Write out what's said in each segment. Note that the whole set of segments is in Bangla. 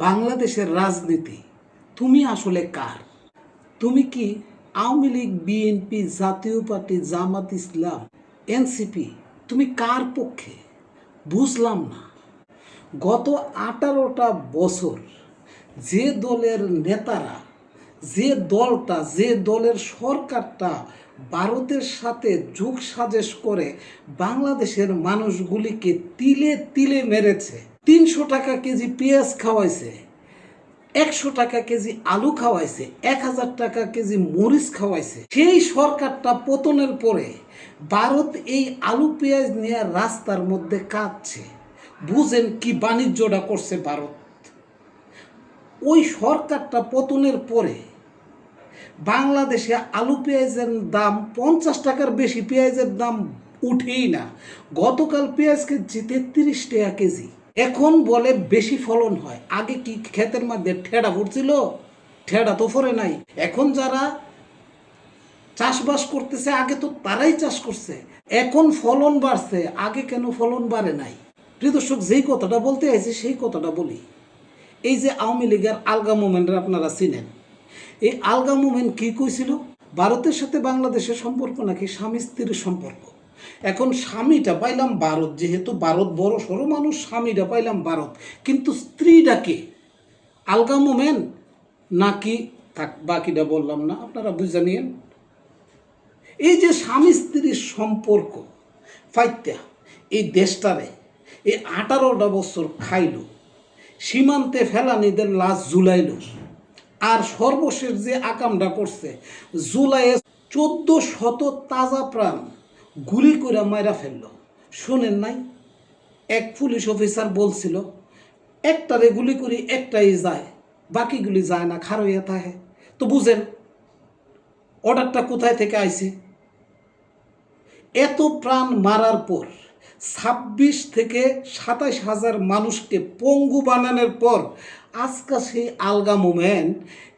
বাংলাদেশের রাজনীতি তুমি আসলে কার? তুমি কি আওয়ামী লীগ, বিএনপি, জাতীয় পার্টি, জামাত ইসলাম, এনসিপি? তুমি কার পক্ষে? বুঝলাম না। গত 18টা বছর যে দলের নেতারা, যে দলের সরকারটা ভারতের সাথে যোগ সাজেশ করে বাংলাদেশের মানুষগুলিকে তিলে তিলে মেরেছে, 300 টাকা কেজি পেঁয়াজ খাওয়াইছে, 100 টাকা কেজি আলু খাওয়াইছে, 1000 টাকা কেজি মরিচ খাওয়াইছে, সেই সরকারটা পতনের পরে ভারত এই আলু পেঁয়াজ নিয়ে রাস্তার মধ্যে কাঁদছে। বুঝেন কি বাণিজ্যটা করছে ভারত। ওই সরকারটা পতনের পরে বাংলাদেশে আলু পেঁয়াজের দাম 50 টাকার বেশি পেঁয়াজের দাম উঠেই না। গতকাল পেঁয়াজ কেজি 33 টাকা কেজি। এখন বলে বেশি ফলন হয়। আগে কি ক্ষেতের মধ্যে ঠেড়া পড়ছিল? ঠেড়া তো ফরে নাই। এখন যারা চাষবাস করতেছে আগে তো তারাই চাষ করছে, এখন ফলন বাড়ছে, আগে কেন ফলন বাড়ে নাই? প্রিয় দর্শক, যেই কথাটা বলতে আইছি সেই কথাটা বলি। এই যে আওয়ামী লীগের আলগা মুভমেন্টরা আপনারা চিনেন, এই আলগা মুভমেন্ট কি কইছিল? ভারতের সাথে বাংলাদেশের সম্পর্ক নাকি স্বামী স্ত্রীর সম্পর্ক। এখন স্বামীটা পাইলাম ভারত, যেহেতু ভারত বড় সড়ো মানুষ, স্বামীটা পাইলাম ভারত, কিন্তু স্ত্রীটাকে আলগা মুভমেন্ট নাকি থাক, বাকিটা বললাম না, আপনারা বুঝে নিয়েন। এই যে স্বামী স্ত্রীর সম্পর্ক ফাইত্যা এই দেশটারে এই 18টা বছর খাইল, সীমান্তে ফেলানিদের লাশ ঝুলাইল, আর সর্বশেষ যে আকামটা করছে, জুলাইয়ে 1400 তাজা প্রাণ গুলি করে মাইরা ফেলল। শোনেন নাই? এক পুলিশ অফিসার বলছিল একটারে গুলি করি একটাই যায়, বাকিগুলি যায় না, খারইয়া থাকে। তো বুঝেন অর্ডারটা কোথায় থেকে আইছে? এত প্রাণ মারার পর 26 থেকে 27 হাজার মানুষকে পঙ্গু বানানোর পর আজকে সেই আলগা মুভমেন্ট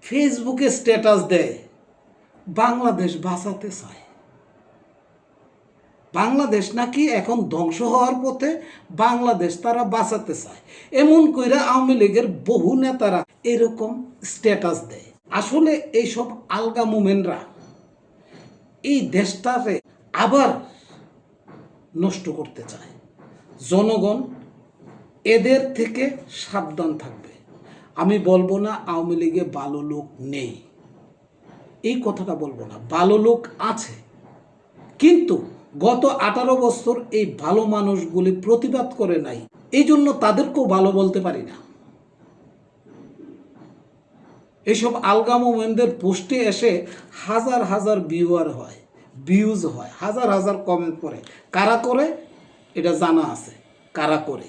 ফেসবুকে স্ট্যাটাস দেয় বাংলাদেশ বাঁচাতে চায়। বাংলাদেশ নাকি এখন ধ্বংস হওয়ার পথে, বাংলাদেশ তারা বাঁচাতে চায়। এমন কইরা আওয়ামী লীগের বহু নেতারা এরকম স্ট্যাটাস দেয়। আসলে এইসব আলগা মুভমেন্টরা এই দেশটাকে আবার নষ্ট করতে চায়। জনগণ এদের থেকে সাবধান থাকবে। আমি বলবো না আওয়ামী লীগে ভালো লোক নেই, এই কথাটা বলবো না, ভালো লোক আছে, কিন্তু গত 18 বছর এই ভালো মানুষগুলি প্রতিবাদ করে নাই, এই জন্য তাদেরকেও ভালো বলতে পারি না। এইসব আলগা মুভমেন্টদের পোস্টে এসে হাজার হাজার ভিউজ হয়, হাজার হাজার কমেন্ট করে। কারা করে এটা জানা আছে, কারা করে।